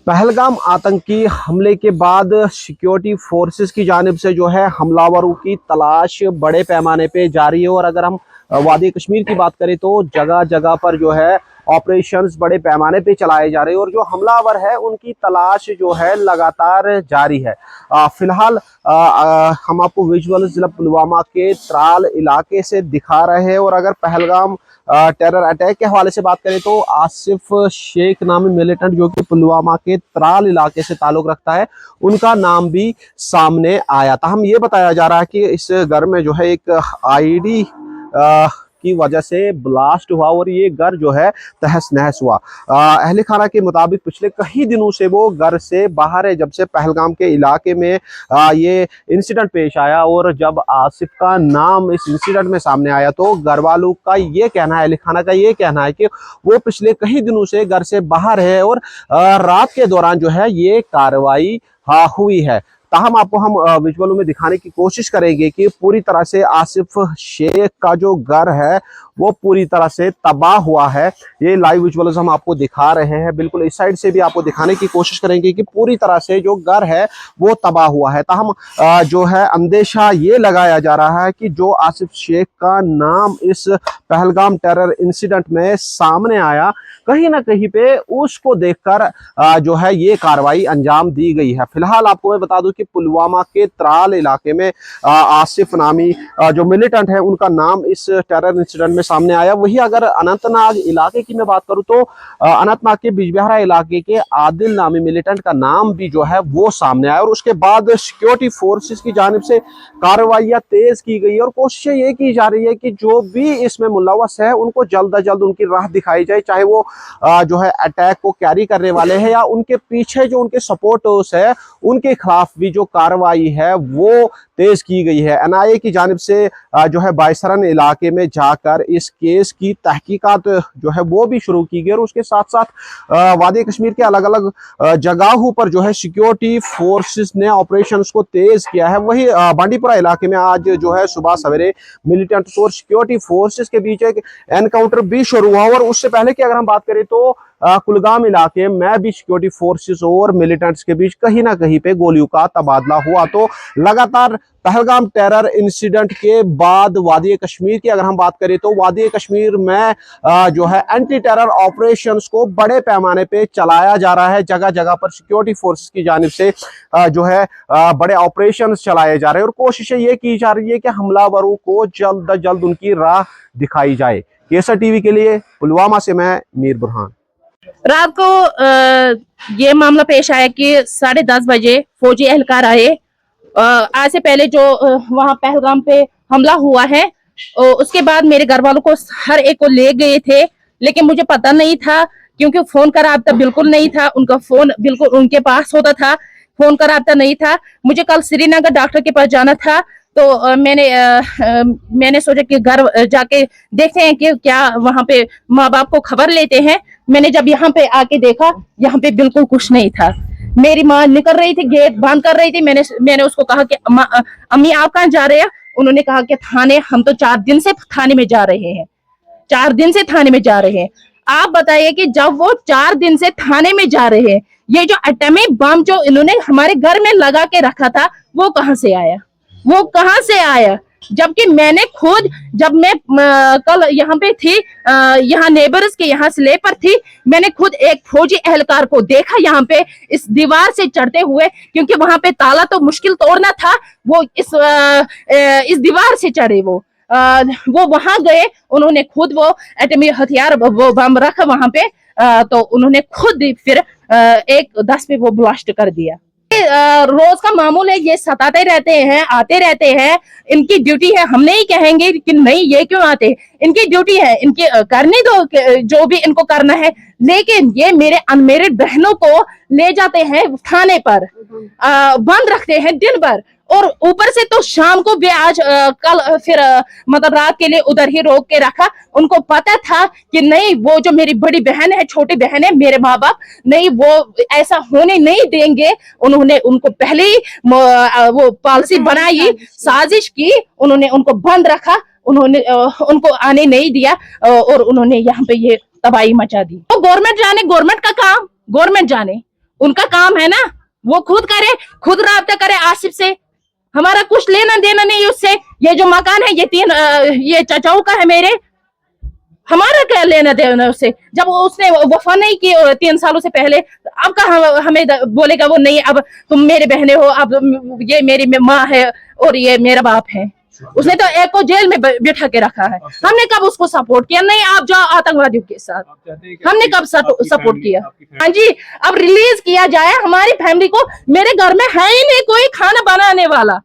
पहलगाम आतंकी हमले के बाद सिक्योरिटी फोर्सेस की जानिब से जो है हमलावरों की तलाश बड़े पैमाने पे जारी है। और अगर हम वादी कश्मीर की बात करें तो जगह जगह पर जो है ऑपरेशंस बड़े पैमाने पे चलाए जा रहे हैं और जो हमलावर है उनकी तलाश जो है लगातार जारी है। फिलहाल हम आपको विजुअल जिला पुलवामा के त्राल इलाके से दिखा रहे हैं। और अगर पहलगाम टेरर अटैक के हवाले से बात करें तो आसिफ शेख नामी मिलिटेंट जो कि पुलवामा के त्राल इलाके से ताल्लुक रखता है, उनका नाम भी सामने आया था। हम ये बताया जा रहा है कि इस घर में जो है एक आईडी की वजह से ब्लास्ट हुआ और ये घर जो है तहस नहस हुआ। अहले खाना के मुताबिक पिछले कई दिनों से वो घर से बाहर है। जब से पहलगाम के इलाके में ये इंसिडेंट पेश आया और जब आसिफ का नाम इस इंसिडेंट में सामने आया तो घर वालों का ये कहना है, अहले खाना का ये कहना है कि वो पिछले कई दिनों से घर से बाहर है और रात के दौरान जो है ये कार्रवाई हुई है। ताहम आपको हम विजुअल में दिखाने की कोशिश करेंगे कि पूरी तरह से आसिफ शेख का जो घर है वो पूरी तरह से तबाह हुआ है। ये लाइव विजुअल्स हम आपको दिखा रहे हैं, बिल्कुल इस साइड से भी आपको दिखाने की कोशिश करेंगे कि पूरी तरह से जो घर है वो तबाह हुआ है। ताहम जो है अंदेशा ये लगाया जा रहा है कि जो आसिफ शेख का नाम इस पहलगाम टेरर इंसिडेंट में सामने आया, कहीं ना कहीं पे उसको देखकर जो है ये कार्रवाई अंजाम दी गई है। फिलहाल आपको मैं बता दूं कि पुलवामा के त्राल इलाके में आसिफ नामी जो मिलिटेंट है उनका नाम इस टेरर इंसिडेंट में सामने आया। वही अगर अनंतनाग इलाके की मैं बात करूं तो अनंतनाग के बिजबिहारा इलाके के आदिल नामी मिलिटेंट का नाम भी जो है वो सामने आया। और उसके बाद सिक्योरिटी फोर्सेस की जानिब से कार्रवाइयां तेज की गई और कोशिशें ये की जा रही है कि जो भी इसमें मुलव्वस है उनको जल्द अज जल्द उनकी राह दिखाई जाए, चाहे वो जो है अटैक को कैरी करने वाले हैं या उनके पीछे जो उनके सपोर्टर्स है उनके खिलाफ भी जो कार्रवाई है वो तेज की गई है। एनआईए की जानिब से जो है बायसरन इलाके में जाकर इस केस की तहकीकात जो है वो भी शुरू की गई और उसके साथ साथ वादी कश्मीर के अलग अलग जगहों पर जो है सिक्योरिटी फोर्सेस ने ऑपरेशंस को तेज किया है। वही बांडीपुरा इलाके में आज जो है सुबह सवेरे मिलिटेंट्स और सिक्योरिटी फोर्सेस के बीच एक एनकाउंटर भी शुरू हुआ। और उससे पहले की अगर हम बात करें तो कुलगाम इलाके में भी सिक्योरिटी फोर्सेस और मिलिटेंट्स के बीच कहीं ना कहीं पे गोलियों का तबादला हुआ। तो लगातार पहलगाम टेरर इंसिडेंट के बाद वादी कश्मीर की अगर हम बात करें तो वादी कश्मीर में जो है एंटी टेरर ऑपरेशंस को बड़े पैमाने पे चलाया जा रहा है। जगह जगह पर सिक्योरिटी फोर्सेस की जानिब से जो है बड़े ऑपरेशंस चलाए जा रहे हैं और कोशिशें ये की जा रही है कि हमलावरों को जल्द अज जल्द उनकी राह दिखाई जाए। केसर टीवी के लिए पुलवामा से मैं मीर बुरहान। रात को ये मामला पेश आया कि 10:30 बजे फौजी एहलकार आए। आज से पहले जो वहां पहलगाम पे हमला हुआ है उसके बाद मेरे घर वालों को हर एक को ले गए थे, लेकिन मुझे पता नहीं था क्योंकि फोन का राब्ता बिल्कुल नहीं था। उनका फोन बिल्कुल उनके पास होता था, फोन का राब्ता नहीं था। मुझे कल श्रीनगर डॉक्टर के पास जाना था तो मैंने सोचा कि घर जाके देखते हैं कि क्या वहां पे माँ बाप को खबर लेते हैं। मैंने जब यहाँ पे आके देखा, यहाँ पे बिल्कुल कुछ नहीं था। मेरी माँ निकल रही थी, गेट बंद कर रही थी। मैंने उसको कहा कि अम्मी आप कहाँ जा रहे हैं? उन्होंने कहा कि थाने, हम तो 4 दिन से थाने में जा रहे हैं, 4 दिन से थाने में जा रहे हैं। आप बताइए कि जब वो 4 दिन से थाने में जा रहे हैं, ये जो एटॉमिक बम जो इन्होंने हमारे घर में लगा के रखा था वो कहाँ से आया? वो कहाँ से आया? जबकि मैंने खुद, जब मैं कल यहाँ पे थी, यहाँ नेबर्स के यहाँ स्लेब पर थी, मैंने खुद एक फौजी एहलकार को देखा यहाँ पे इस दीवार से चढ़ते हुए, क्योंकि वहां पे ताला तो मुश्किल तोड़ना था। वो इस दीवार से चढ़े, वो वहां गए, उन्होंने खुद वो एटॉमिक हथियार वो बम रखा वहां पे, तो उन्होंने खुद फिर 1:10 पे वो ब्लास्ट कर दिया। रोज का मामूल है, ये सताते रहते हैं, आते रहते हैं, इनकी ड्यूटी है। हम नहीं कहेंगे कि नहीं ये क्यों आते, इनकी ड्यूटी है, इनकी करने दो जो भी इनको करना है। लेकिन ये मेरे अनमेरिड बहनों को ले जाते हैं थाने पर, बंद रखते हैं दिन भर, और ऊपर से तो शाम को भी आज कल फिर मतलब रात के लिए उधर ही रोक के रखा। उनको पता था कि नहीं, वो जो मेरी बड़ी बहन है, छोटी बहन है, मेरे माँ बाप नहीं वो ऐसा होने नहीं देंगे। उन्होंने उनको पहले ही वो पॉलिसी बनाई, साजिश की, उन्होंने उनको बंद रखा, उन्होंने उनको आने नहीं दिया और उन्होंने यहाँ पे ये तबाही मचा दी। तो गवर्नमेंट जाने, गवर्नमेंट का काम गवर्नमेंट जाने, उनका काम है ना, वो खुद करे, खुद राब्ता करे आसिफ से, हमारा कुछ लेना देना नहीं उससे। ये जो मकान है ये चाचाओं का है मेरे, हमारा क्या लेना देना उससे? जब उसने वफा नहीं की 3 सालों से पहले, अब का हमें बोलेगा वो नहीं, अब तुम मेरे बहने हो, अब ये मेरी माँ है और ये मेरा बाप है। उसने तो एक को जेल में बिठा के रखा है। हमने कब उसको सपोर्ट किया? नहीं, आप जाओ आतंकवादियों के साथ, हमने कब सपोर्ट किया? हाँ जी, अब रिलीज किया जाए हमारी फैमिली को। मेरे घर में है ही नहीं कोई खाना बनाने वाला,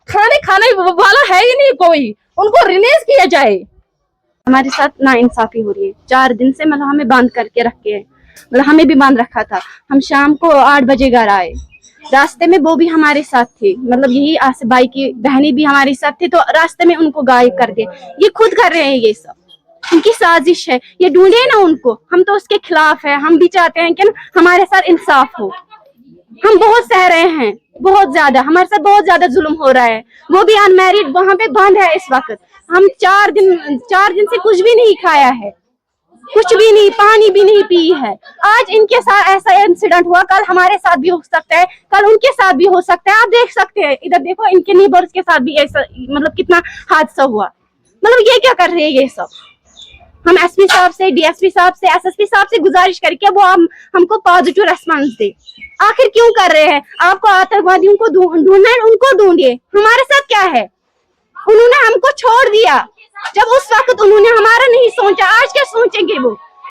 खाने वाला है ही नहीं कोई, उनको रिलीज किया जाए। हमारे साथ ना इंसाफी हो रही है। 4 दिन से मतलब हमें बांध करके रखे हैं, मतलब हमें भी बांध रखा था। हम शाम को 8 बजे घर आए, रास्ते में वो भी हमारे साथ थे, मतलब यही आसिफ भाई की बहनी भी हमारे साथ थी, तो रास्ते में उनको गायब कर दिया। ये खुद कर रहे हैं, ये सब उनकी साजिश है। ये ढूंढे ना उनको, हम तो उसके खिलाफ है। हम भी चाहते हैं कि ना हमारे साथ इंसाफ हो। हम बहुत सह रहे हैं, बहुत ज्यादा, हमारे साथ बहुत ज्यादा जुल्म हो रहा है। वो भी अनमैरिड वहां पे बंद है इस वक्त। हम 4 दिन से कुछ भी नहीं खाया है, कुछ भी नहीं, पानी भी नहीं पी है। आज इनके साथ ऐसा इंसिडेंट हुआ, कल हमारे साथ भी हो सकता है, कल उनके साथ भी हो सकता है। आप देख सकते हैं, इधर देखो, इनके नेबर्स के साथ भी ऐसा, मतलब कितना हादसा हुआ। मतलब ये क्या कर रहे हैं ये सब? हम एसपी साहब से, डीएसपी साहब से, एसएसपी साहब से गुजारिश करके वो हमको पॉजिटिव रेस्पॉन्स दे। आखिर क्यों कर रहे हैं? आपको आतंकवादियों को ढूंढना है, उनको ढूंढिए। हमारे साथ क्या है? उन्होंने हमको छोड़ दिया। जब उस वक्त उन्होंने हमारा नहीं सोचा, आज क्या सोचेंगे वो?